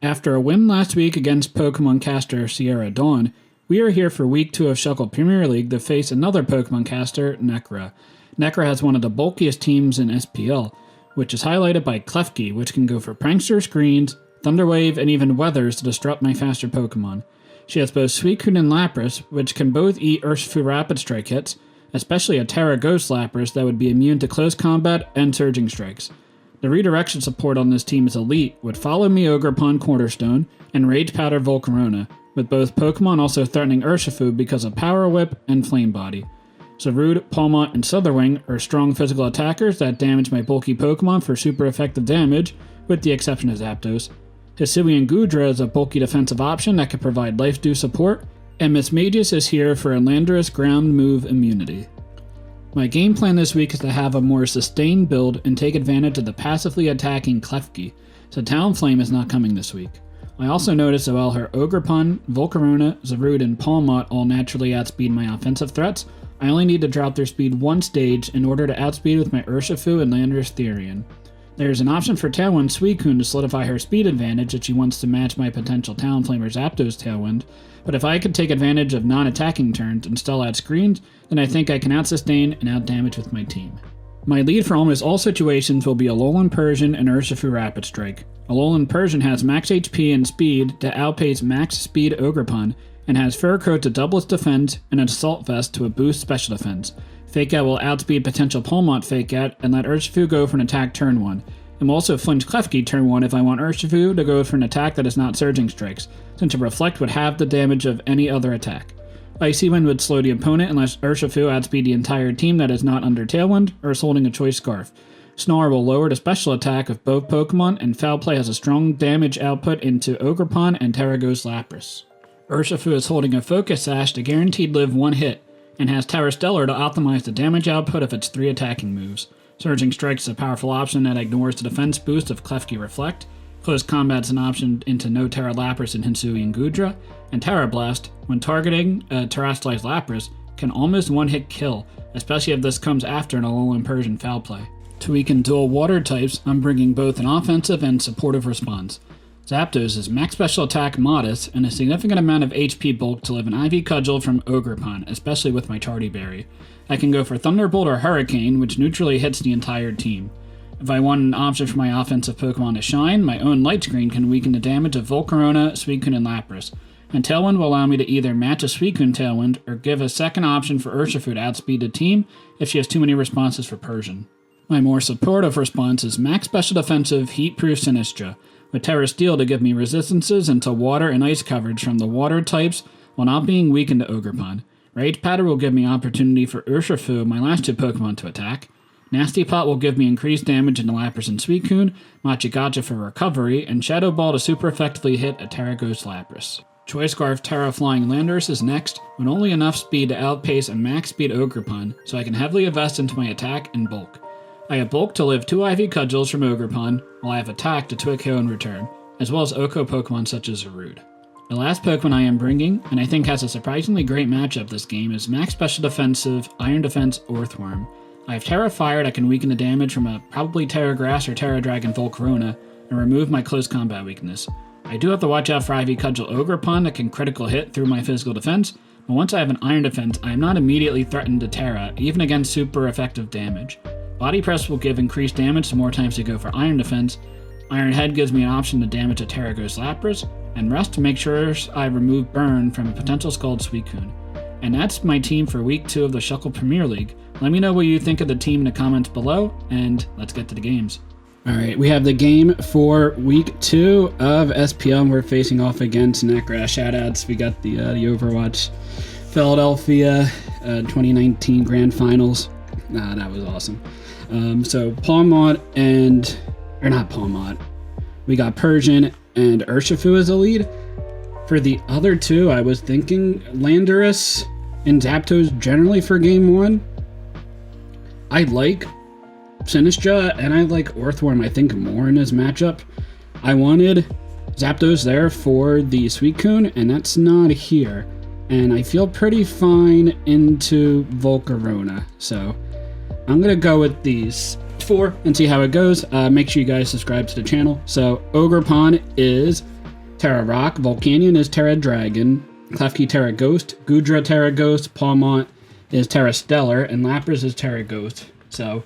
After a win last week against Pokemon caster Sierra Dawn, we are here for week 2 of Shuckle Premier League to face another Pokemon caster, Nekkra. Nekkra has one of the bulkiest teams in SPL, which is highlighted by Klefki, which can go for Prankster, Screens, Thunderwave, and even Weathers to disrupt my faster Pokemon. She has both Suicune and Lapras, which can both eat Urshifu Rapid Strike hits, especially a Terra Ghost Lapras that would be immune to close combat and surging strikes. The redirection support on this team is elite, with Follow Me Ogerpon-Cornerstone and Rage Powder Volcarona, with both Pokemon also threatening Urshifu because of Power Whip and Flame Body. Zarude, Palmont, and Slitherwing are strong physical attackers that damage my bulky Pokemon for super effective damage, with the exception of Zapdos. Hisuian Goodra is a bulky defensive option that can provide life-dew support, and Miss Magus is here for a Landorus ground move immunity. My game plan this week is to have a more sustained build and take advantage of the passively attacking Klefki, so Talonflame is not coming this week. I also noticed that while her Ogerpon, Volcarona, Zarude, and Palmont all naturally outspeed my offensive threats, I only need to drop their speed one stage in order to outspeed with my Urshifu and Landorus Therian. There is an option for Tailwind Suicune to solidify her speed advantage if she wants to match my potential Talonflame or Zapdos Tailwind, but if I could take advantage of non-attacking turns and still add screens, then I think I can out-sustain and out-damage with my team. My lead for almost all situations will be Alolan Persian and Urshifu Rapid Strike. Alolan Persian has max HP and speed to outpace max speed Ogerpon, and has Fur Coat to double its defense and an Assault Vest to a boost special defense. Fake Out will outspeed potential Palmont Fake Out and let Urshifu go for an attack turn 1. And will also flinch Klefki turn 1 if I want Urshifu to go for an attack that is not Surging Strikes, since a Reflect would have the damage of any other attack. Icy Wind would slow the opponent unless Urshifu outspeed the entire team that is not under Tailwind or is holding a Choice Scarf. Snarl will lower the special attack of both Pokemon, and Foul Play has a strong damage output into Ogerpon and Terra Ghost Lapras. Urshifu is holding a Focus Sash to guaranteed live one hit, and has Terra Stellar to optimize the damage output of its 3 attacking moves. Surging Strike is a powerful option that ignores the defense boost of Klefki Reflect. Close Combat is an option into no Terra Lapras and Hisuian Goodra, and Terra Blast, when targeting a Terastallized Lapras, can almost one-hit kill, especially if this comes after an Alolan Persian Foul Play. To weaken dual water types, I'm bringing both an offensive and supportive response. Zapdos is max special attack modest and a significant amount of HP bulk to live an Ivy Cudgel from Ogerpon, especially with my Tardy Berry. I can go for Thunderbolt or Hurricane, which neutrally hits the entire team. If I want an option for my offensive Pokemon to shine, my own Light Screen can weaken the damage of Volcarona, Suicune, and Lapras. And Tailwind will allow me to either match a Suicune Tailwind or give a second option for Urshifu to outspeed the team if she has too many responses for Persian. My more supportive response is max special defensive Heat-Proof Sinistra, with Terra Steel to give me resistances into water and ice coverage from the water types while not being weakened to Ogerpon. Rage Powder will give me opportunity for Urshifu, my last 2 Pokemon, to attack. Nasty Pot will give me increased damage into Lapras and Suicune, Machigacha for recovery, and Shadow Ball to super effectively hit a Terra Ghost Lapras. Choice Scarf Terra Flying Landorus is next, with only enough speed to outpace a max speed Ogerpon, so I can heavily invest into my attack and bulk. I have bulk to live 2 Ivy Cudgels from Ogerpon, while I have attack to Twig KO in return, as well as Oko Pokemon such as Zarude. The last Pokemon I am bringing, and I think has a surprisingly great matchup this game, is max special defensive Iron Defense Earthworm. I have Terra Fire that can weaken the damage from a probably Terra Grass or Terra Dragon Volcarona, and remove my close combat weakness. I do have to watch out for Ivy Cudgel Ogerpon that can critical hit through my physical defense, but once I have an Iron Defense, I am not immediately threatened to Terra, even against super effective damage. Body Press will give increased damage so more times to go for Iron Defense. Iron Head gives me an option to damage a Terra Ghost Lapras, and Rest to make sure I remove Burn from a potential Scald Suicune. And that's my team for week 2 of the Shuckle Premier League. Let me know what you think of the team in the comments below, and let's get to the games. Alright, we have the game for week 2 of SPL, and we're facing off against Nekkra. Shoutouts, we got the Overwatch Philadelphia 2019 Grand Finals. That was awesome. So Palmont we got Persian and Urshifu as a lead. For the other 2, I was thinking Landorus and Zapdos generally for game 1. I like Sinistra and I like Earthworm, I think, more in his matchup. I wanted Zapdos there for the Suicune, and that's not here. And I feel pretty fine into Volcarona, so I'm going to go with these 4 and see how it goes. Make sure you guys subscribe to the channel. So Ogerpon is Terra Rock, Volcanion is Terra Dragon, Klefki Terra Ghost, Gudra Terra Ghost, Palmont is Terra Stellar, and Lapras is Terra Ghost. So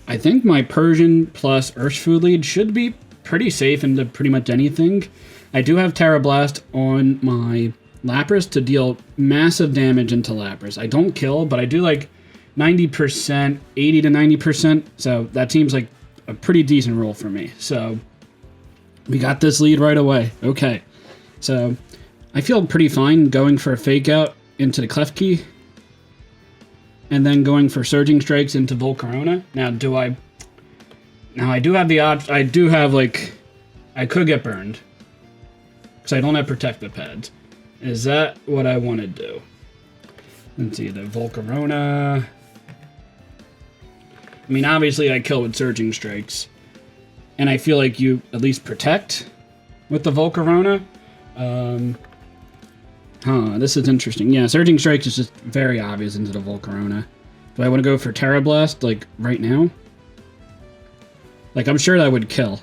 I think my Persian plus Urshifu lead should be pretty safe into pretty much anything. I do have Terra Blast on my Lapras to deal massive damage into Lapras. I don't kill, but I do like 90%, 80 to 90%, so that seems like a pretty decent roll for me. So we got this lead right away. Okay, so I feel pretty fine going for a Fake Out into the Klefki, and then going for Surging Strikes into Volcarona. Now, I do have the option. I do have, like, I could get burned because I don't have Protective Pads. Is that what I want to do? Let's see, the Volcarona. I mean, obviously I kill with Surging Strikes, and I feel like you at least protect with the Volcarona. This is interesting. Yeah, Surging Strikes is just very obvious into the Volcarona. Do I want to go for Terra Blast, like, right now? Like, I'm sure that would kill.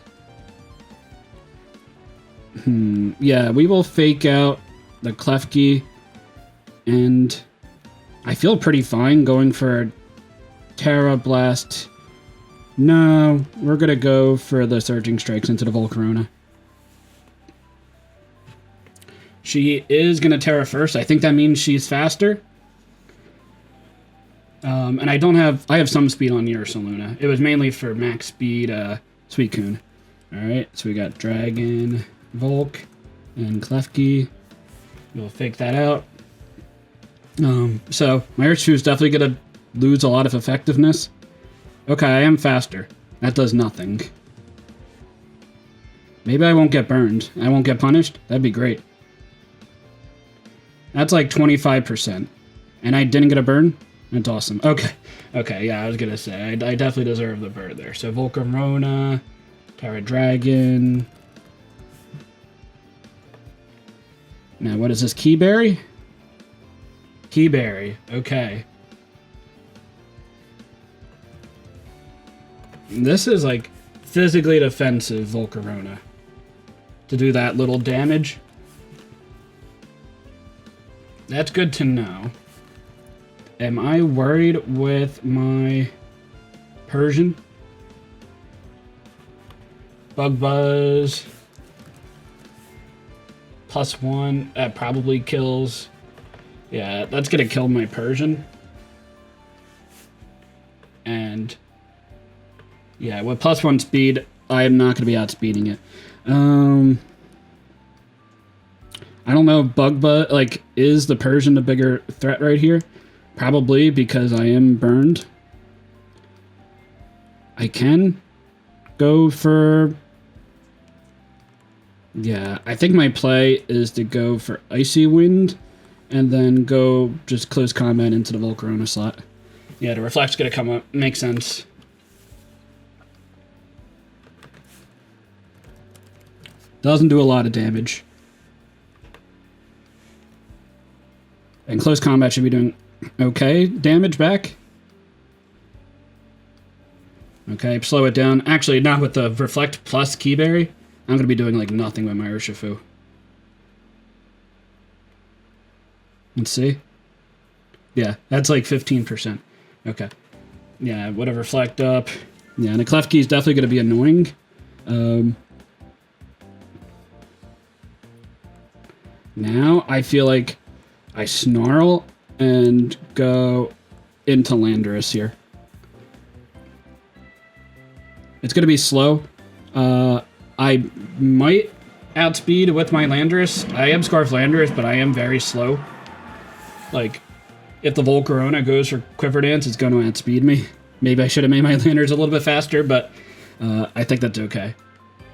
Yeah, we will Fake Out the Klefki, and I feel pretty fine going for Terra Blast. No, we're gonna go for the Surging Strikes into the Volcarona. She is gonna Terra first. I think that means she's faster. And I have some speed on Ursaluna. It was mainly for max speed, Suicune. Alright, so we got Dragon, Volk, and Klefki. We'll fake that out. So my Urshifu is definitely gonna lose a lot of effectiveness. Okay, I am faster. That does nothing. Maybe I won't get burned. I won't get punished. That'd be great. That's like 25%. And I didn't get a burn? That's awesome. Okay. Okay, yeah, I was gonna say, I definitely deserve the bird there. So Volcarona, Terra Dragon. Now, what is this? Keyberry? Keyberry. Okay. This is like physically defensive Volcarona to do that little damage. That's good to know. Am I worried with my Persian? Bug Buzz. +1. That probably kills. Yeah, that's going to kill my Persian. And yeah, with +1 speed, I am not going to be outspeeding it. I don't know, Bug Buzz, like, is the Persian the bigger threat right here? Probably, because I am burned. I can go for... Yeah, I think my play is to go for Icy Wind, and then go just close combat into the Volcarona slot. Yeah, the Reflect's gonna come up. Makes sense. Doesn't do a lot of damage. And close combat should be doing okay damage back. Okay, slow it down. Actually, not with the Reflect plus Keyberry. I'm going to be doing like nothing with my Urshifu. Let's see. Yeah, that's like 15%. Okay. Yeah, whatever, Reflect up. Yeah, and the Klefki is definitely going to be annoying. Now I feel like I Snarl and go into Landorus here. It's going to be slow. I might outspeed with my Landorus. I am Scarf Landorus, but I am very slow. Like, if the Volcarona goes for Quiver Dance, it's going to outspeed me. Maybe I should have made my Landorus a little bit faster, but I think that's okay.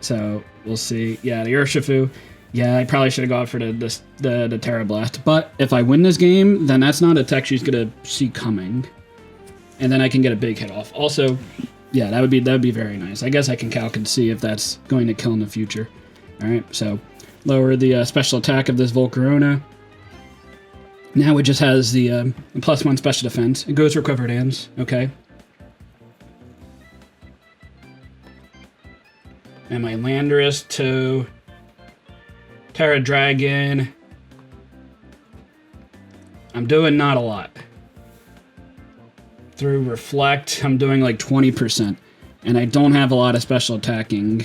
So, we'll see. Yeah, the Urshifu. Yeah, I probably should have gone for the Terra Blast. But if I win this game, then that's not a tech she's going to see coming. And then I can get a big hit off. Also, yeah, that would be very nice. I guess I can calc and see if that's going to kill in the future. Alright, so lower the special attack of this Volcarona. Now it just has the +1 special defense. It goes for Quiver Dance. Okay. And my Landorus to Terra Dragon. I'm doing not a lot. Through Reflect, I'm doing like 20%. And I don't have a lot of special attacking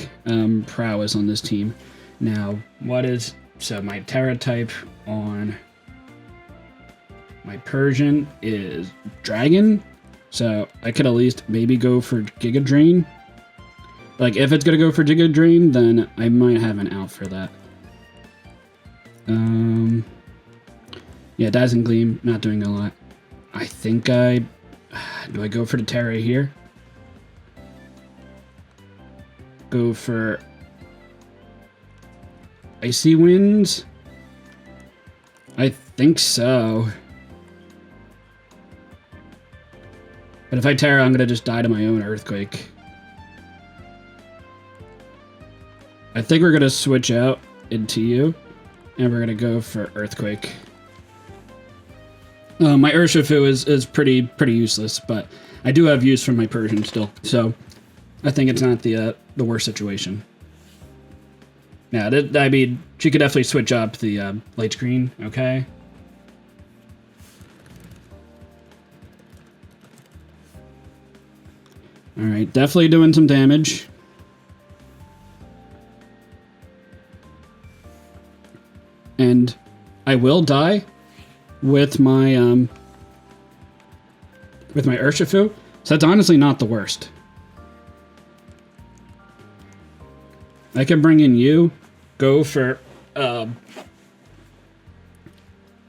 prowess on this team. Now, what is... So my Terra type on my Persian is Dragon. So I could at least maybe go for Giga Drain. Like, if it's going to go for Giga Drain, then I might have an out for that. Yeah, Dazzling Gleam, not doing a lot. I think do I go for the Terra here? Go for Icy Winds? I think so. But if I Terra, I'm going to just die to my own Earthquake. I think we're going to switch out into you, and we're going to go for Earthquake. My Urshifu is pretty useless, but I do have use from my Persian still, so I think it's not the worst situation. Yeah, I mean, she could definitely switch up the light screen, okay? Alright, definitely doing some damage. And I will die with my Urshifu, so that's honestly not the worst. I can bring in you, go for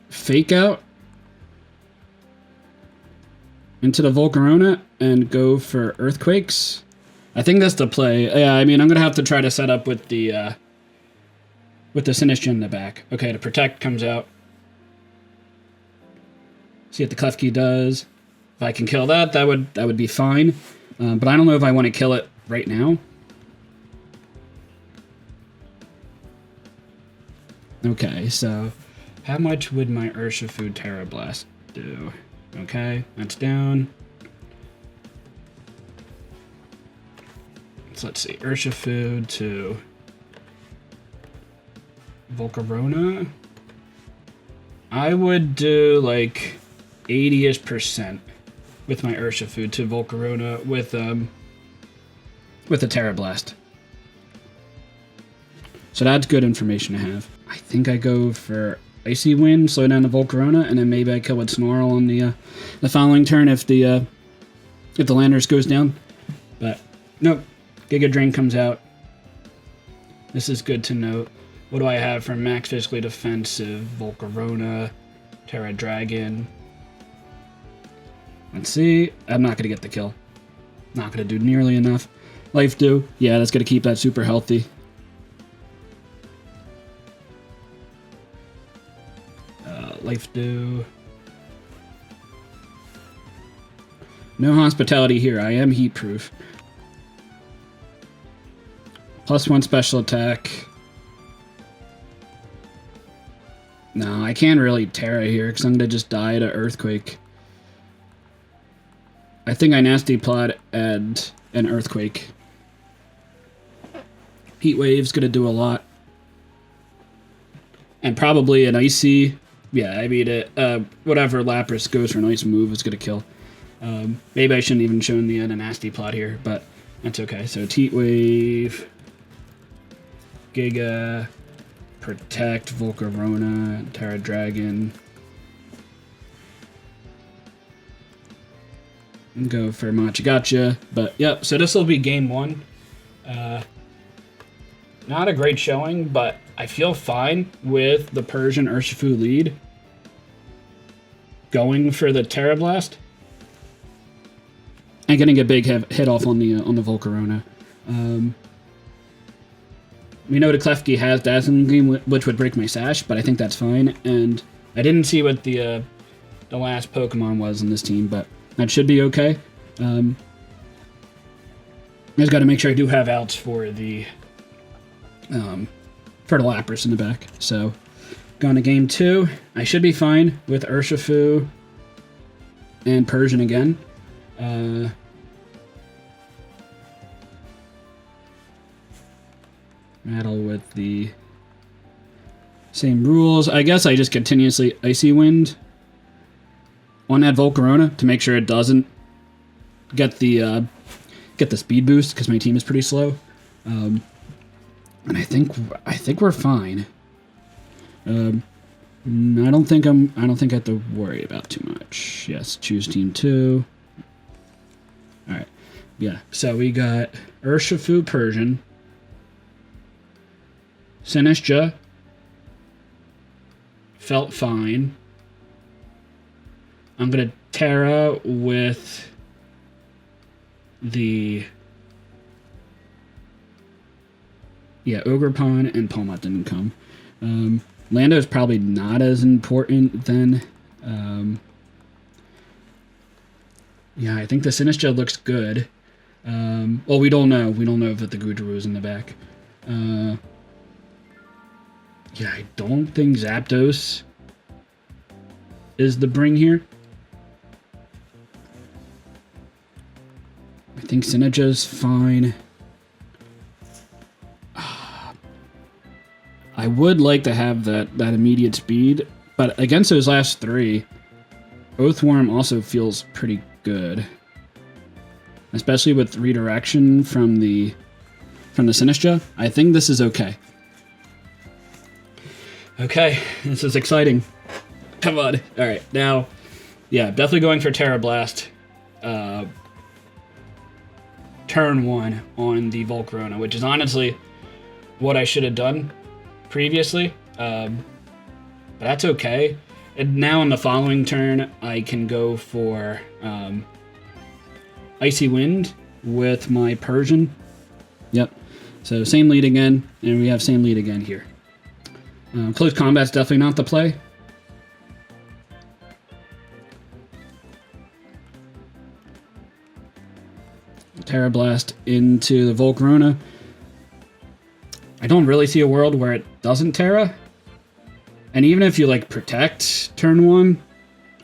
Fake Out into the Volcarona and go for Earthquakes. I think that's the play. Yeah, I mean, I'm gonna have to try to set up with the Sinistcha in the back. Okay, the Protect comes out. See what the Klefki does. If I can kill that, that would be fine. But I don't know if I want to kill it right now. Okay, so how much would my Urshifu Terra Blast do? Okay, that's down. So let's see, Urshifu to Volcarona. I would do like 80-ish% with my Urshifu to Volcarona with a Terra Blast. So that's good information to have. I think I go for Icy Wind, slow down the Volcarona, and then maybe I kill with Snarl on the following turn if the Landers goes down. But nope, Giga Drain comes out. This is good to note. What do I have for max physically defensive? Volcarona, Terra Dragon. Let's see. I'm not gonna get the kill. Not gonna do nearly enough. Life Dew. Yeah, that's gonna keep that super healthy. Life Dew. No hospitality here. I am heat proof. +1 special attack. No, I can't really Terra here because I'm gonna just die to Earthquake. I think I Nasty Plot and an Earthquake. Heat Wave's gonna do a lot. And probably an Icy. Yeah, I mean, whatever Lapras goes for an Ice move is going to kill. Maybe I shouldn't even shown the Nasty Plot here, but that's okay. So Heat Wave, Giga, Protect, Volcarona, Terra Dragon. And go for Machigotcha. But yep, so this will be game 1. Not a great showing, but I feel fine with the Persian Urshifu lead. Going for the Terra Blast. And getting a big hit off on the Volcarona. We know the Klefki has Dazzling Gleam, which would break my Sash, but I think that's fine. And I didn't see what the last Pokemon was in this team, but that should be okay. I just got to make sure I do have outs for the Lapras in the back. So, going to game 2. I should be fine with Urshifu and Persian again. Battle with the Same rules. I guess I just continuously Icy Wind on that Volcarona to make sure it doesn't get the speed boost because my team is pretty slow. And I think we're fine. I don't think I have to worry about too much. Yes, choose team 2. All right. Yeah. So we got Urshifu Persian, Sinistcha, felt fine. I'm gonna Terra with the Ogerpon and Palmot didn't come. Lando is probably not as important then. Yeah, I think the Sinistcha looks good. Well, we don't know. We don't know if the Goodru is in the back. Yeah, I don't think Zapdos is the bring here. I think Sinistcha's fine. I would like to have that immediate speed, but against those last 3, Oathworm also feels pretty good. Especially with redirection from the Sinistcha. I think this is okay. Okay, this is exciting. Come on. All right, now, yeah, definitely going for Terra Blast. Turn 1 on the Volcarona, which is honestly what I should have done previously. But that's okay. And now in the following turn, I can go for Icy Wind with my Persian. Yep. So same lead again, and we have same lead again here. Close combat's definitely not the play. Terra Blast into the Volcarona. I don't really see a world where it doesn't Terra. And even if you like protect turn 1,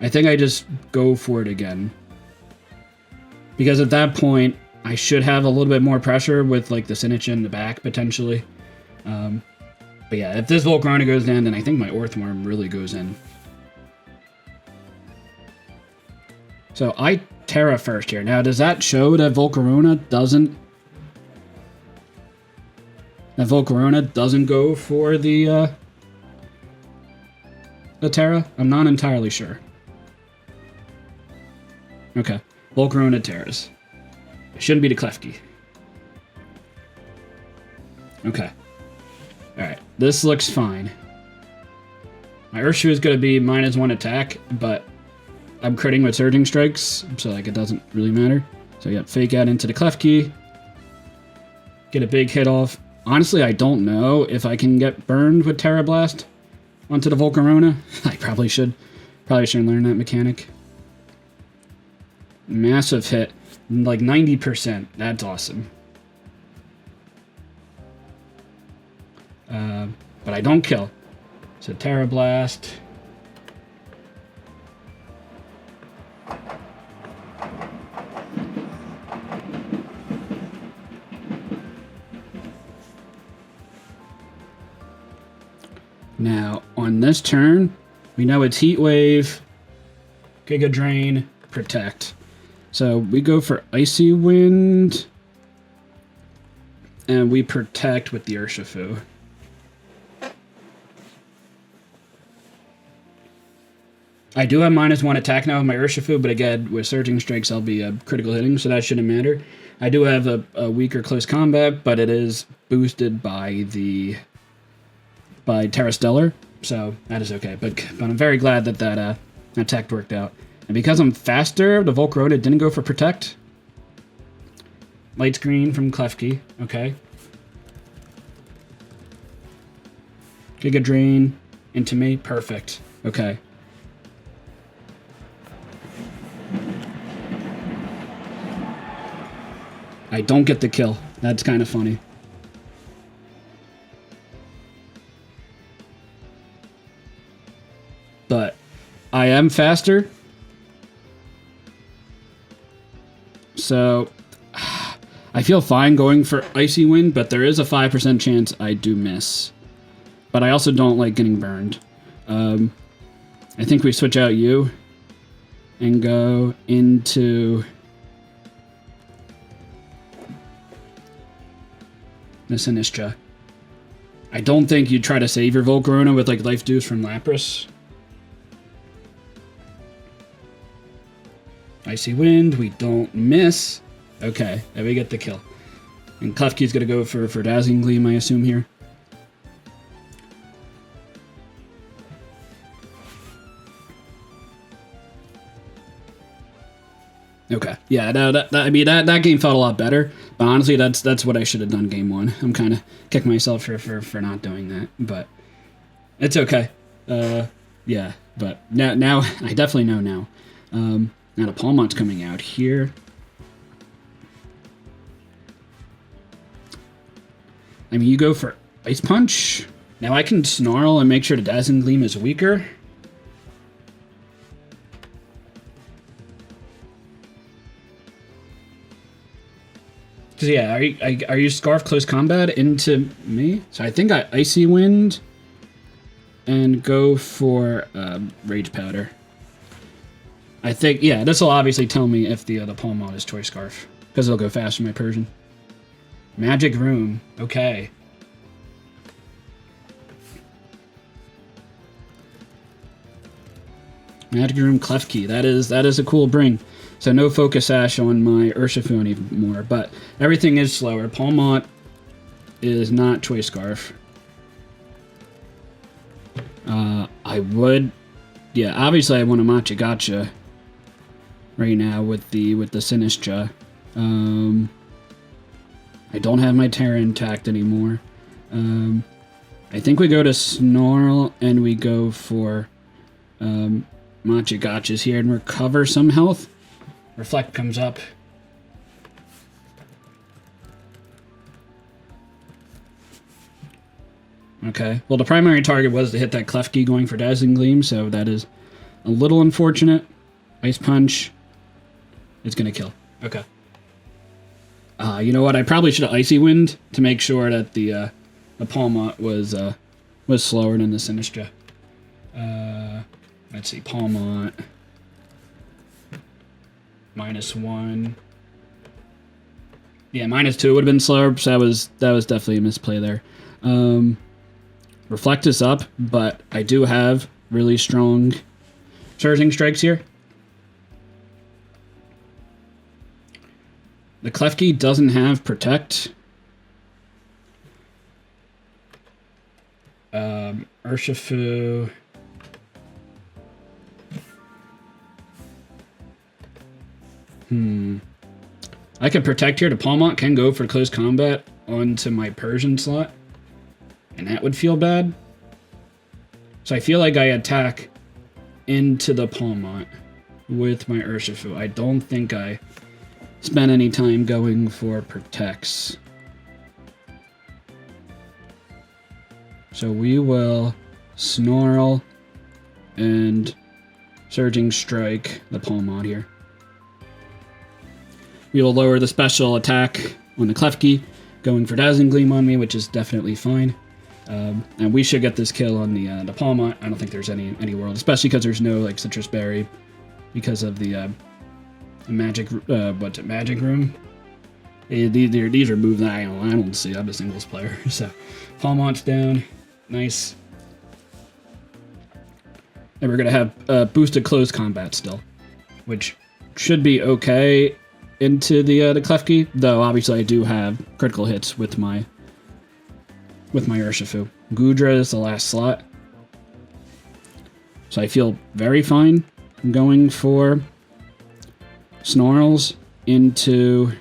I think I just go for it again. Because at that point, I should have a little bit more pressure with like the Sinistcha in the back potentially. But yeah, if this Volcarona goes down, then I think my Earthworm really goes in. So I Terra first here. Now, does that show that Volcarona doesn't go for the Terra? I'm not entirely sure. Okay, Volcarona Terras. It shouldn't be the Klefki. Okay. Alright, this looks fine. My Urshifu is going to be -1 attack, but I'm critting with Surging Strikes, so like it doesn't really matter. So yeah, Fake Out into the Klefki. Get a big hit off. Honestly, I don't know if I can get burned with Terra Blast onto the Volcarona. I probably should. Probably should learn that mechanic. Massive hit. Like 90%. That's awesome. But I don't kill. So Terra Blast. Now, on this turn, we know it's Heat Wave, Giga Drain, Protect. So we go for Icy Wind, and we Protect with the Urshifu. I do have -1 attack now with my Urshifu, but again, with Surging Strikes, I'll be critical hitting, so that shouldn't matter. I do have a weaker close combat, but it is boosted by Terra Stellar, so that is okay. But I'm very glad that attack worked out. And because I'm faster, the Volcarona didn't go for Protect. Light Screen from Klefki, okay. Giga Drain into me, perfect, okay. I don't get the kill. That's kind of funny. But I am faster. So I feel fine going for Icy Wind, but there is a 5% chance I do miss. but I also don't like getting burned. I think we switch out you and go into the Sinistra. I don't think you try to save your Volcarona with like Life Dews from Lapras. Icy Wind, we don't miss. Okay, and we get the kill. And Klefki's gonna go for Dazzling Gleam, I assume, here. Okay, yeah, no, I mean that game felt a lot better, but honestly, that's what I should have done game one. I'm kind of kicking myself for not doing that, but it's okay. Yeah, but now I definitely know now. Now the Palmot's coming out here. I mean, you go for Ice Punch. Now I can Snarl and make sure the Dazzling Gleam is weaker. Cause yeah, are you Scarf Close Combat into me? So I think I Icy Wind and go for Rage Powder. I think, yeah, this will obviously tell me if the Palmot is Choice Scarf, because it'll go faster than my Persian. Magic Room, okay. Magic Room Klefki, that is a cool bring. So no Focus Sash on my Urshifu anymore, but everything is slower. Palmot is not Choice Scarf. I would, yeah, obviously I want a Machigotcha right now with the Sinistra. I don't have my Terra intact anymore. I think we go to Snarl and we go for Machigotchas here and recover some health. Reflect comes up. Okay, well the primary target was to hit that Klefki going for Dazzling Gleam, so that is a little unfortunate. Ice Punch. It's gonna kill. Okay. You know what? I probably should have Icy Wind to make sure that the Palmot was slower than the Sinistra. Let's see, Palmot -1. Yeah, -2 would have been slower, so that was definitely a misplay there. Reflect is up, but I do have really strong Surging Strikes here. The Klefki doesn't have Protect. Urshifu. I could Protect here. The Palmot can go for Close Combat onto my Persian slot, and that would feel bad. So I feel like I attack into the Palmot with my Urshifu. I don't think I spend any time going for Protects. So we will Snarl and Surging Strike the Palmot here. We will lower the special attack on the Klefki, going for Dazzling Gleam on me, which is definitely fine. And we should get this kill on the Palmot. I don't think there's any world, especially because there's no like Citrus Berry because of the Magic. What's it? Magic Room. These are moves that I don't see. I'm a singles player, so Palmot's down. Nice. And we're gonna have boosted Close Combat still, which should be okay into the Klefki, though obviously I do have critical hits with my Urshifu. Goodra is the last slot, so I feel very fine going for Snarls into,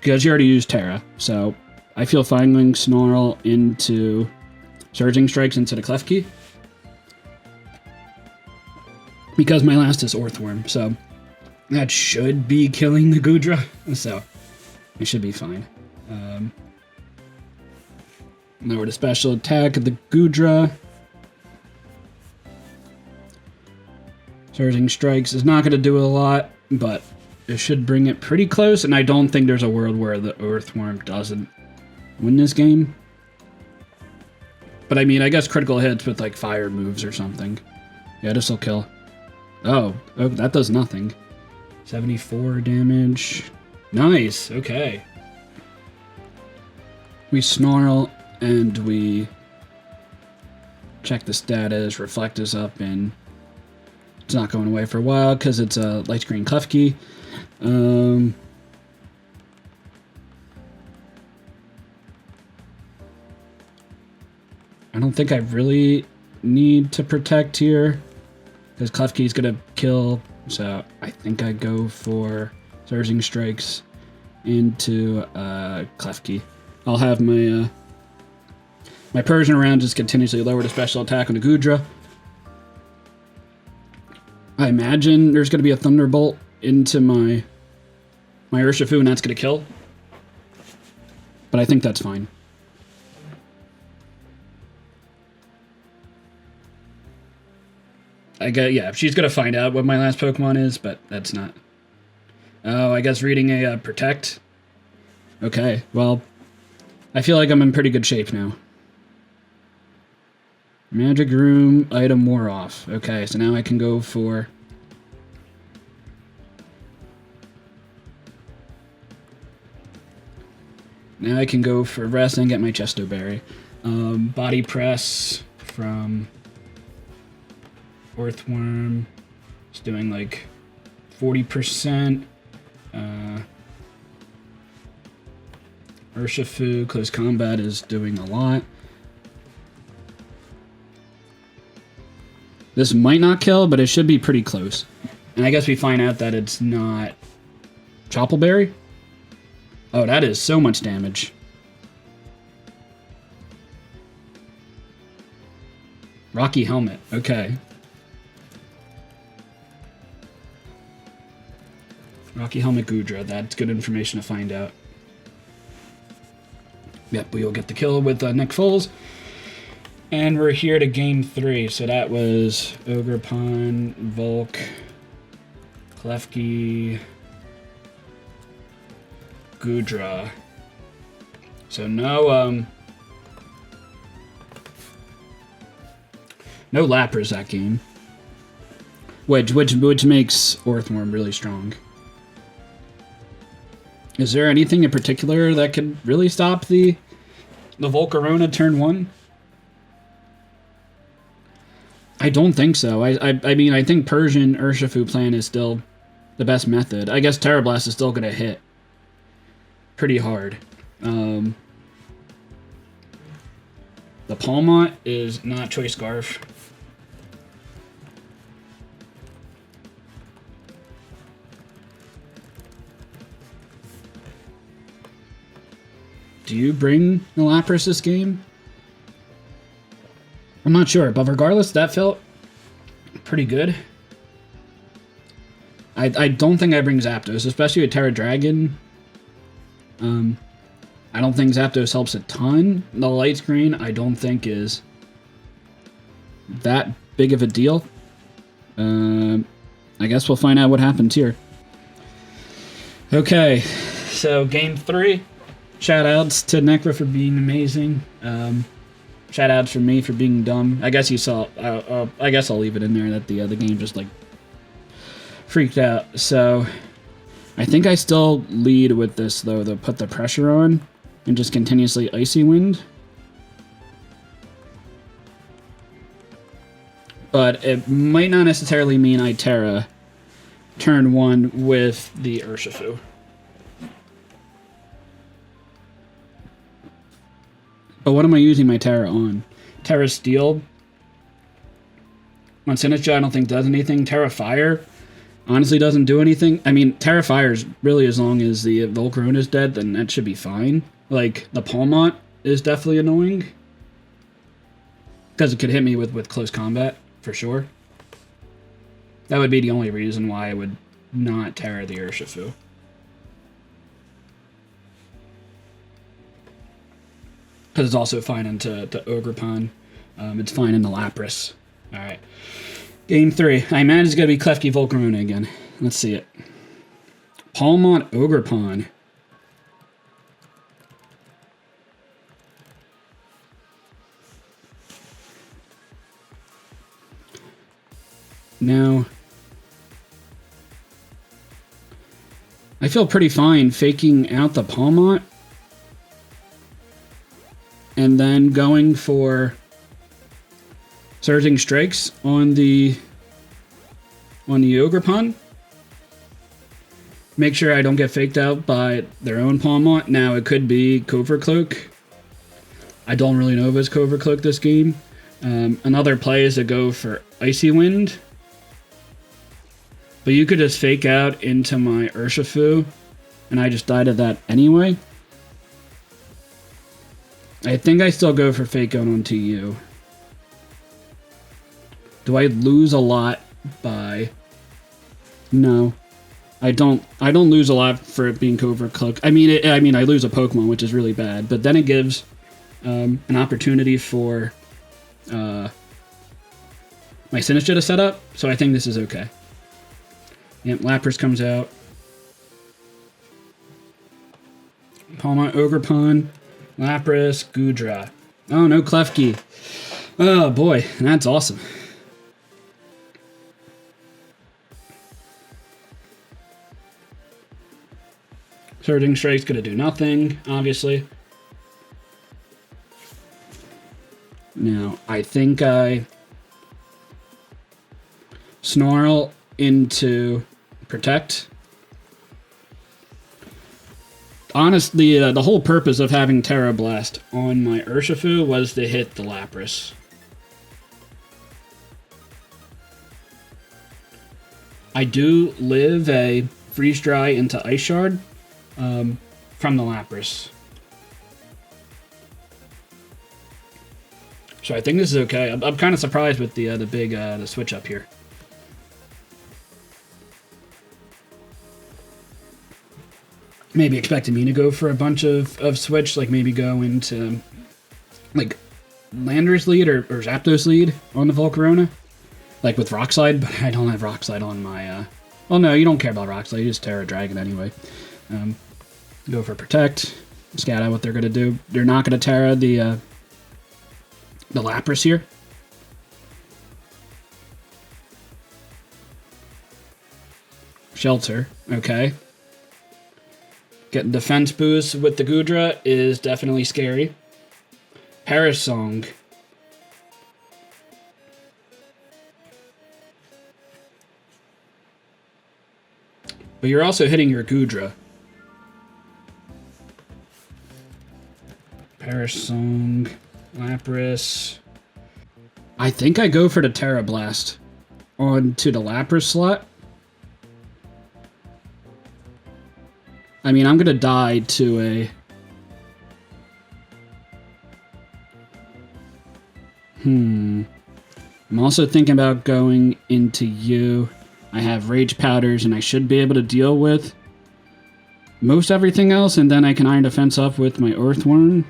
because you already used Terra, so I feel fine going Snarl into Surging Strikes into the Klefki, because my last is Orthworm, so that should be killing the Goodra, so it should be fine. Lower the special attack of the Goodra. Surging Strikes is not going to do a lot, but it should bring it pretty close, and I don't think there's a world where the Earthworm doesn't win this game. But I mean, I guess critical hits with like fire moves or something. Yeah, this will kill. Oh, that does nothing. 74 damage. Nice, okay. We snarl and we check the status. Reflect is up and it's not going away for a while because it's a light screen klefki. I don't think I really need to protect here because klefki's gonna kill. So I think I go for Surging Strikes into klefki. I'll have my my Persian around just continuously lower the special attack on the Gudra. I imagine there's going to be a Thunderbolt into my Urshifu and that's going to kill. But I think that's fine. Yeah, she's going to find out what my last Pokemon is, but that's not. Oh, I guess reading a Protect. Okay, well, I feel like I'm in pretty good shape now. Magic Room, item wore off. Okay, so now I can go for... Now I can go for rest and get my Chesto Berry. Body Press from Earthworm. It's doing like 40%. Urshifu, Close Combat is doing a lot. This might not kill, but it should be pretty close. And I guess we find out that it's not Choppleberry. Oh, that is so much damage. Rocky Helmet, okay. Rocky Helmet Gudra, that's good information to find out. Yep, we will get the kill with Nick Foles. And we're here to game 3. So that was Ogerpon, Volk, klefki, Gudra. So no Lapras that game. Which makes Earthworm really strong. Is there anything in particular that could really stop the Volcarona turn 1? I don't think so. I mean, I think Persian Urshifu plan is still the best method. I guess Terra Blast is still going to hit pretty hard. The Palmont is not Choice Scarf. Do you bring the Lapras this game? I'm not sure, but regardless, that felt pretty good. I don't think I bring Zapdos, especially with Terra Dragon. I don't think Zapdos helps a ton. The light screen, I don't think is that big of a deal. I guess we'll find out what happens here. Okay, so game 3. Shoutouts to Nekkra for being amazing. Shoutouts from me for being dumb. I guess you saw. I guess I'll leave it in there that the game just like freaked out. So I think I still lead with this though. To put the pressure on and just continuously Icy Wind. But it might not necessarily mean I Terra turn 1 with the Urshifu. But what am I using my Terra on? Terra Steel. On Sinistcha, I don't think does anything. Terra Fire honestly doesn't do anything. I mean, Terra Fire is really, as long as the Volcarona is dead, then that should be fine. Like, the Palmont is definitely annoying. Because it could hit me with close combat, for sure. That would be the only reason why I would not Terra the Urshifu. Because it's also fine into Ogerpon. It's fine in the Lapras. Alright. Game 3. I imagine it's going to be klefki Volcarona again. Let's see it. Palmont Ogerpon. Now, I feel pretty fine faking out the Palmont and then going for Surging Strikes on the Ogerpon. Make sure I don't get faked out by their own Palmont. Now, it could be Covert Cloak. I don't really know if it's Covert Cloak this game. Another play is to go for Icy Wind. But you could just fake out into my Urshifu, and I just died of that anyway. I think I still go for fake out onto you. Do I lose a lot by... No. I don't lose a lot for it being Covert Cloak. I mean, I lose a Pokemon, which is really bad. But then it gives an opportunity for my Sinistcha to set up. So I think this is okay. Yep, Lapras comes out. Palmont, Ogerpon, Lapras, Goodra. Oh, no Klefki. Oh, boy. That's awesome. Surging Strike's going to do nothing, obviously. Now, I think I Snarl into Protect. Honestly, the whole purpose of having Terra Blast on my Urshifu was to hit the Lapras. I do live a Freeze Dry into Ice Shard from the Lapras. So I think this is okay. I'm kind of surprised with the big the switch up here. Maybe expecting me to go for a bunch of switch, like maybe go into like Landorus lead or Zapdos lead on the Volcarona, like with Rock Slide, but I don't have Rock Slide on my, well no, you don't care about Rock Slide, you just Terra Dragon anyway. Go for Protect, scout out what they're going to do. They're not going to Terra the Lapras here. Shelter, okay. Getting defense boost with the Goodra is definitely scary. Paris Song. But you're also hitting your Goodra. Paris Song, Lapras. I think I go for the Terra Blast onto the Lapras slot. I mean, I'm going to die to a... I'm also thinking about going into you. I have Rage Powders, and I should be able to deal with most everything else, and then I can Iron Defense up with my Earthworm.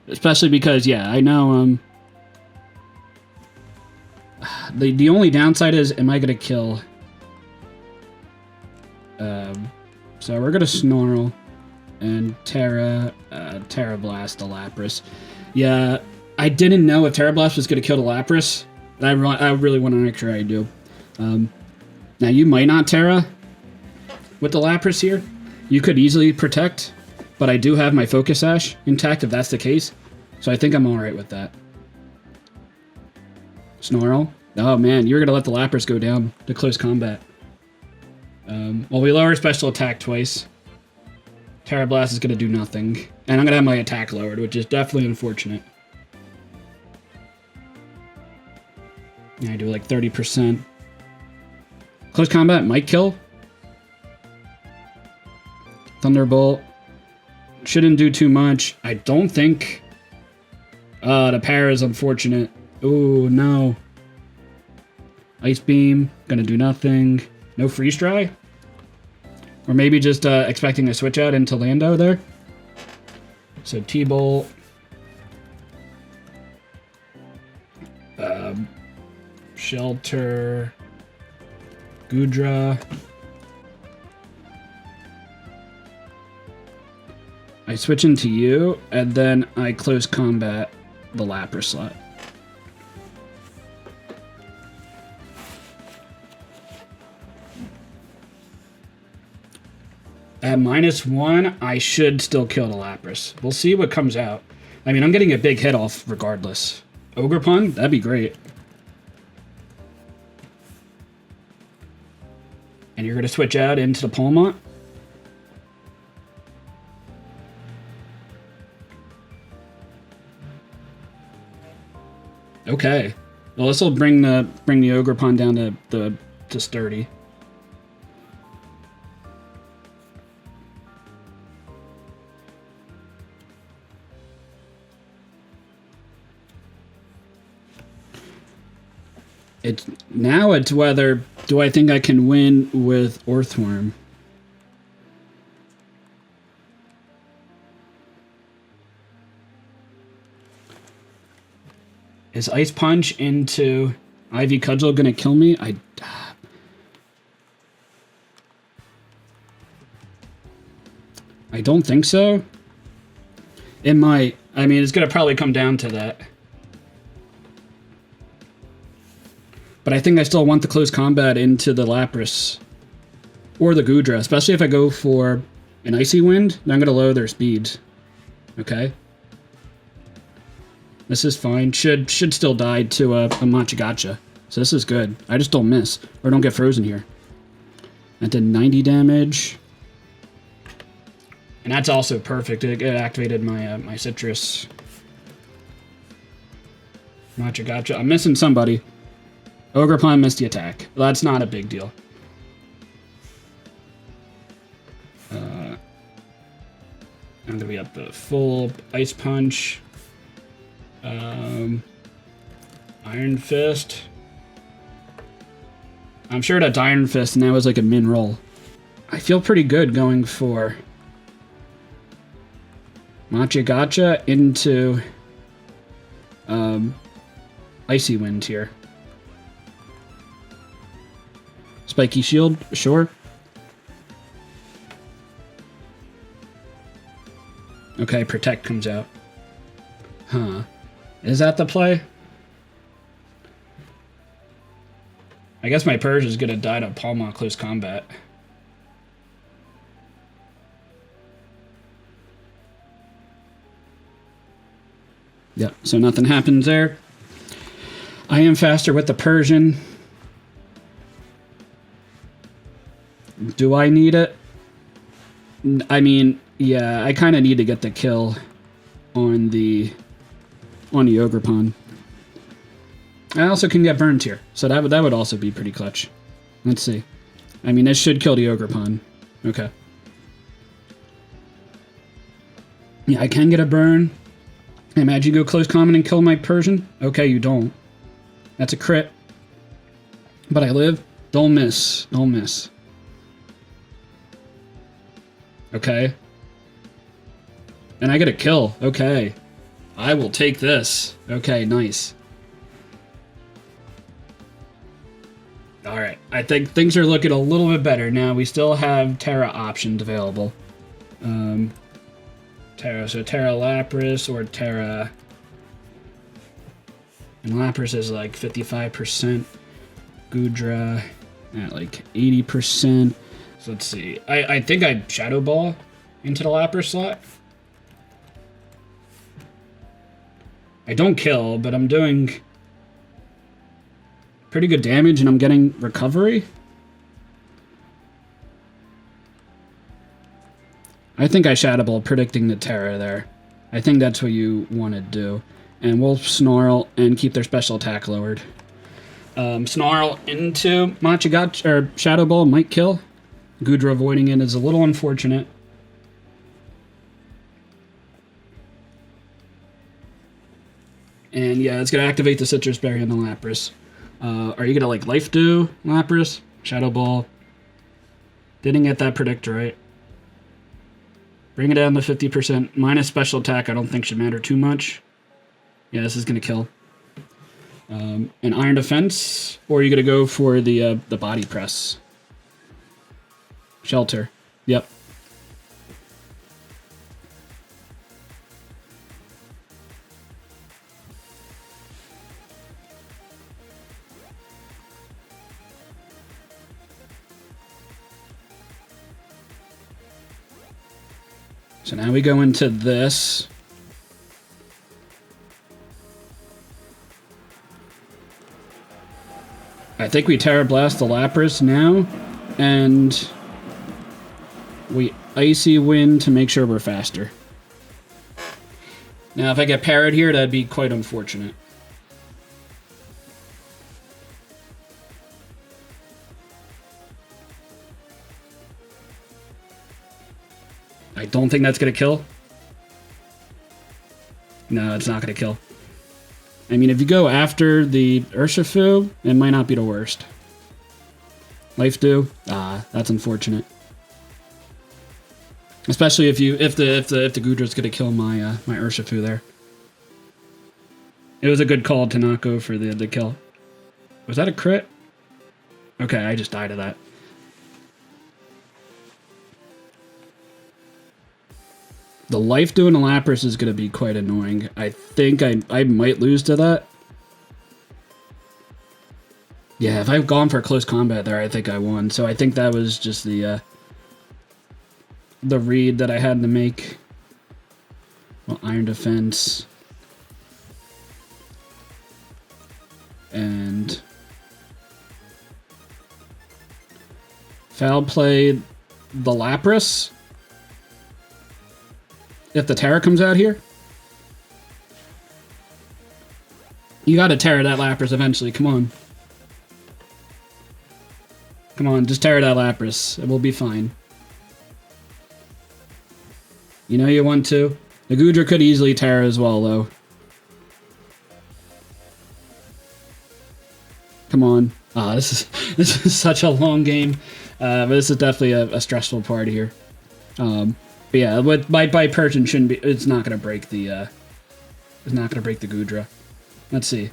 Especially because, yeah, I know, the only downside is, am I going to kill... So we're gonna Snarl and Terra Blast the Lapras. Yeah, I didn't know if Terra Blast was gonna kill the Lapras. I really want to make sure I do. Now you might not Terra with the Lapras here. You could easily Protect, but I do have my Focus Sash intact if that's the case. So I think I'm alright with that. Snarl. Oh man, you're gonna let the Lapras go down to close combat. Well, we lower special attack twice. Terra Blast is going to do nothing. And I'm going to have my attack lowered, which is definitely unfortunate. Yeah, I do like 30%. Close combat might kill. Thunderbolt. Shouldn't do too much. I don't think... the para is unfortunate. Ooh, no. Ice Beam. Gonna do nothing. No Freeze Dry? Or maybe just expecting a switch out into Lando there. So T-Bolt. Shelter. Goodra. I switch into you, and then I close combat the Lapras slot. At -1, I should still kill the Lapras. We'll see what comes out. I mean, I'm getting a big hit off regardless. Ogerpon? That'd be great. And you're going to switch out into the Palmont? Okay. Well, this will bring the Ogerpon down to sturdy. Now it's whether do I think I can win with Earthworm. Is Ice Punch into Ivy Cudgel gonna kill me? I don't think so. It might. I mean, it's gonna probably come down to that. But I think I still want the close combat into the Lapras or the Goodra, especially if I go for an Icy Wind. Then I'm going to lower their speeds. Okay. This is fine. Should still die to a Machagacha. So this is good. I just don't miss or don't get frozen here. That did 90 damage. And that's also perfect. It activated my my Citrus. Machagacha. I'm missing somebody. Ogerpon missed the attack. Well, that's not a big deal. I'm going to be up the full Ice Punch. Iron Fist. I'm sure that's Iron Fist, and that was like a min roll. I feel pretty good going for Machagacha into Icy Wind here. Spiky Shield, sure. Okay, Protect comes out. Huh. Is that the play? I guess my Purge is gonna die to Palmont close combat. Yep, so nothing happens there. I am faster with the Persian. Do I need it? I mean, yeah, I kind of need to get the kill on the Ogerpon. I also can get burned here, so that would also be pretty clutch. Let's see. I mean, this should kill the Ogerpon. Okay. Yeah, I can get a burn. I imagine you go close combat and kill my Persian. Okay, you don't. That's a crit. But I live. Don't miss. Don't miss. Okay. And I get a kill. Okay. I will take this. Okay, nice. Alright. I think things are looking a little bit better. Now, we still have Terra options available. Terra. So Terra Lapras or Terra... And Lapras is like 55%. Goodra at like 80%. So let's see. I think I'd Shadow Ball into the Lapras slot. I don't kill, but I'm doing pretty good damage and I'm getting recovery. I think I Shadow Ball predicting the Terra there. I think that's what you want to do. And we'll Snarl and keep their special attack lowered. Snarl into Machagacha or Shadow Ball might kill. Goodra avoiding it is a little unfortunate. And yeah, it's going to activate the Citrus Berry on the Lapras. Are you going to like Life Dew Lapras? Shadow Ball. Didn't get that predict right. Bring it down to 50%. Minus special attack I don't think should matter too much. Yeah, this is going to kill. An Iron Defense, or are you going to go for the Body Press? Shelter. Yep. So now we go into this. I think we Terra Blast the Lapras now, and we Icy Wind to make sure we're faster. Now, if I get parried here, that'd be quite unfortunate. I don't think that's going to kill. No, it's not going to kill. I mean, if you go after the Urshifu, it might not be the worst. Life Dew? Ah, that's unfortunate. Especially if the Goodra's gonna kill my my Urshifu there. It was a good call to not go for the kill. Was that a crit? Okay, I just died of that. The Life Dew and the Lapras is gonna be quite annoying. I think I might lose to that. Yeah, if I've gone for close combat there, I think I won. So I think that was just the read that I had to make. Well, Iron Defense. And foul play the Lapras. If the Terra comes out here. You gotta Terra that Lapras eventually, come on. Come on, just Terra that Lapras. It will be fine. You know you want to. The Goodra could easily Terra as well, though. Come on. Ah, this is such a long game. But this is definitely a stressful part here. But yeah, by Persian shouldn't be. It's not gonna break the. It's not gonna break the Goodra. Let's see.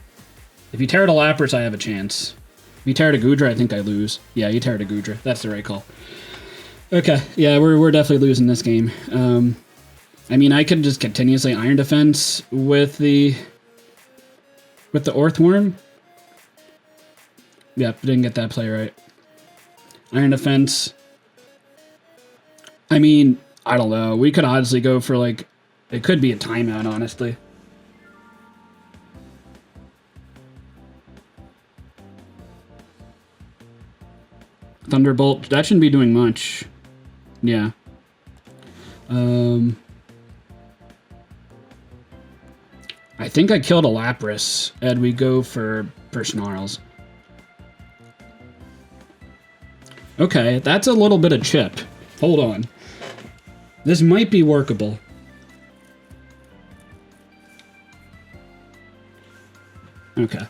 If you Terra the Lapras, I have a chance. If you Terra the Goodra, I think I lose. Yeah, you Terra the Goodra. That's the right call. Okay, yeah, we're definitely losing this game. I mean, I could just continuously Iron Defense with the Earthworm. Yep, didn't get that play right. Iron Defense. I mean, I don't know. We could honestly go for, like, it could be a timeout, honestly. Thunderbolt, that shouldn't be doing much. Yeah. I think I killed a Lapras, and we go for Snarls. Okay, that's a little bit of chip. Hold on. This might be workable. Okay.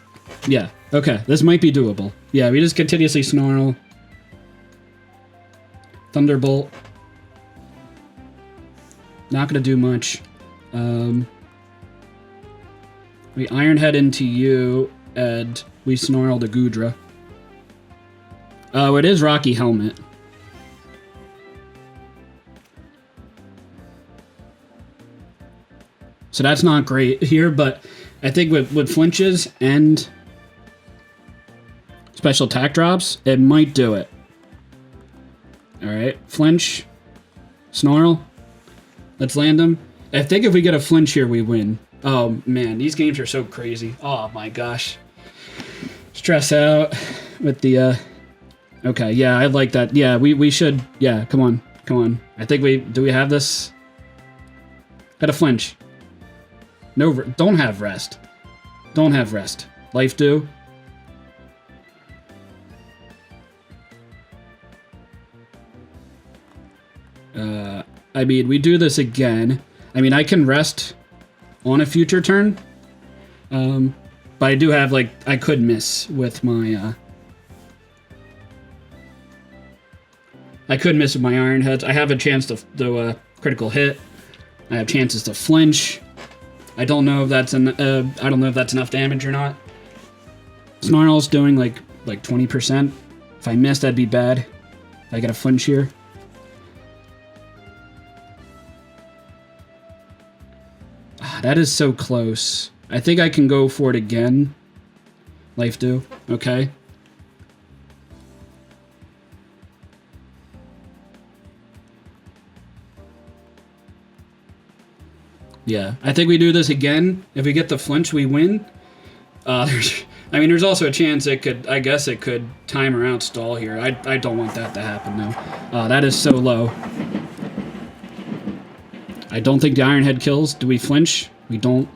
Yeah, okay, this might be doable. Yeah, we just continuously Snarl. Thunderbolt. Not gonna do much. We Iron Head into you, and we Snarl the Goodra. Oh, it is Rocky Helmet. So that's not great here, but I think with flinches and special attack drops, it might do it. Alright, flinch, Snarl. Let's land him. I think if we get a flinch here, we win. Oh, man, these games are so crazy. Oh, my gosh. Stress out with the, Okay, yeah, I like that. Yeah, we should... Yeah, come on. Come on. I think we... Do we have this? Got a flinch. No, don't have rest. Don't have rest. Life Dew. I mean, we do this again. I mean, I can rest on a future turn. But I do have, like, I could miss with my, I could miss with my Iron Heads. I have a chance to do a critical hit. I have chances to flinch. I don't know if that's I don't know if that's enough damage or not. Snarl's doing like 20%. If I miss, that'd be bad. If I get a flinch here. Ah, that is so close. I think I can go for it again. Life Dew. Okay. Yeah, I think we do this again. If we get the flinch, we win. There's also a chance it could, I guess it could timer out stall here. I don't want that to happen, though. That is so low. I don't think the Iron Head kills. Do we flinch? We don't.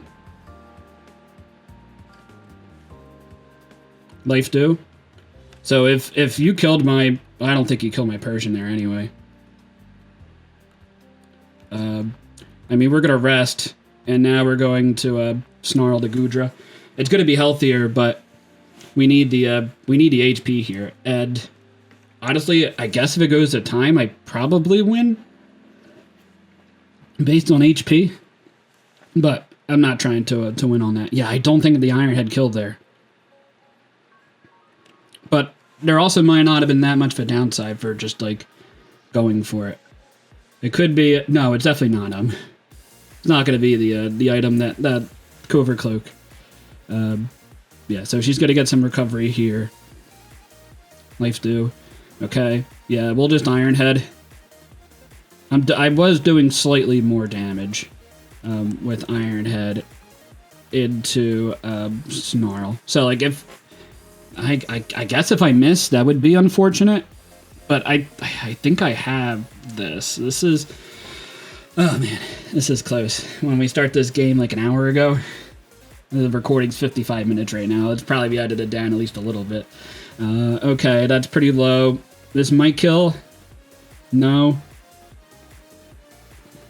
Life do. So if you killed my... I don't think you killed my Persian there anyway. We're going to rest, and now we're going to snarl the Gudra. It's going to be healthier, but we need the HP here. And honestly, I guess if it goes to time, I probably win based on HP. But I'm not trying to win on that. Yeah, I don't think the Iron Head killed there. But there also might not have been that much of a downside for just like going for it. It could be no, it's definitely not It's not going to be the item that Covert Cloak. Yeah, so she's going to get some recovery here. Life do. Okay. Yeah, we'll just Iron Head. I was doing slightly more damage with Iron Head into Snarl. So like if I guess if I miss, that would be unfortunate. But I think I have this. This is... Oh, man. This is close. When we start this game like an hour ago, the recording's 55 minutes right now. Let's probably be edited down at least a little bit. Okay, that's pretty low. This might kill. No.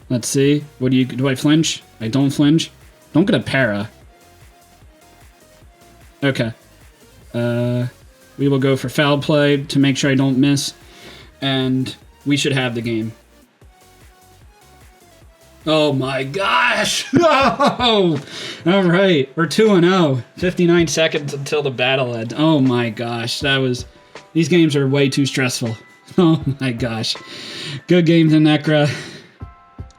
Let's see. What do I flinch? I don't flinch. Don't get a para. Okay. We will go for foul play to make sure I don't miss. And we should have the game. Oh my gosh! Oh! All right, we're 2-0. 59 seconds until the battle ends. Oh my gosh, these games are way too stressful. Oh my gosh. Good games in Nekkra.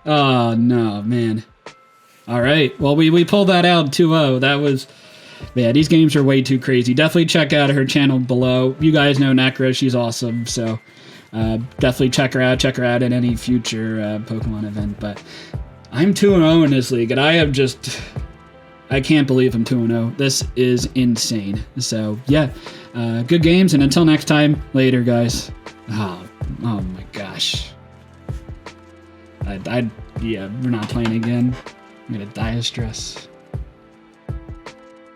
Oh no, man. All right, well we pulled that out 2-0. That was... Yeah, these games are way too crazy. Definitely check out her channel below. You guys know Nekkra, she's awesome, so... definitely check her out at any future Pokemon event. But I'm 2-0 in this league, and I can't believe I'm 2-0. This is insane. So yeah, good games, and until next time, later, guys. Oh my gosh. Yeah, we're not playing again. I'm gonna die of stress.